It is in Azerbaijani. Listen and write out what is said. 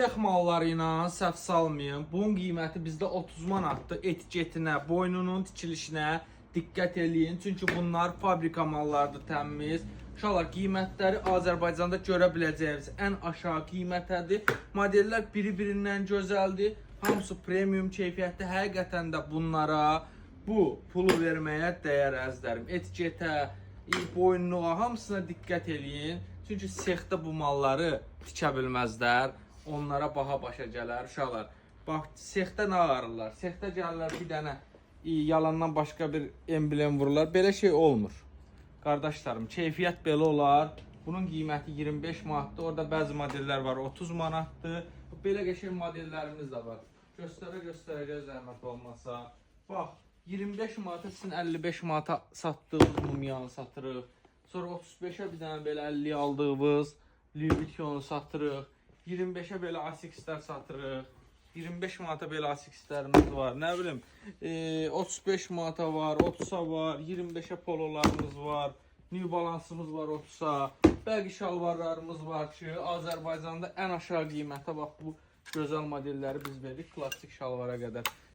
Siyah malları ilə səhv salmayın. Bunun qiyməti bizdə 30 manatdır. Etiketinə, boynunun tikilişinə diqqət eləyin. Çünki bunlar fabrika mallardır, təmiz. Uşaqlar, qiymətləri Azərbaycanda görə biləcəyiniz ən aşağı qiymətədir. Modellər biri-birindən gözəldir. Hamısı premium keyfiyyətli. Həqiqətən də bunlara bu pulu verməyə dəyər əzizlərim. Etiketə, boyunluğa hamısına diqqət eləyin. Çünki sexdə bu malları tikə bilməzlər. Onlara baha başa gələr. Uşaqlar, bax, sexdə nə ağarırlar? Sexdə gəlirlər bir dənə yalandan başqa bir emblem vururlar. Belə şey olmur. Qardaşlarım, keyfiyyət belə olar. Bunun qiyməti 25 manatdır. Orada bəzi modellər var, 30 manatdır. Belə qəşəng modellərimiz də var. Göstərəcək zəhmət olmasa. Bax, 25 manata sizin 55 manata satdığınız mumyanı satırıq. Sonra 35'ə bir dənə belə 50'yə aldığımız Louis Vuitton-u satırıq. 25'ə belə Asics-lər satırıq. 25 manata belə Asics-lərimiz var. Nə bilim, 35 manata var, 30'a var, 25'ə pololarımız var. New Balance-ımız var 30'a. Bəzi şalvarlarımız var ki, Azərbaycanda ən aşağı qiymətə bax bu gözəl modelləri biz veririk plastik şalvara qədər.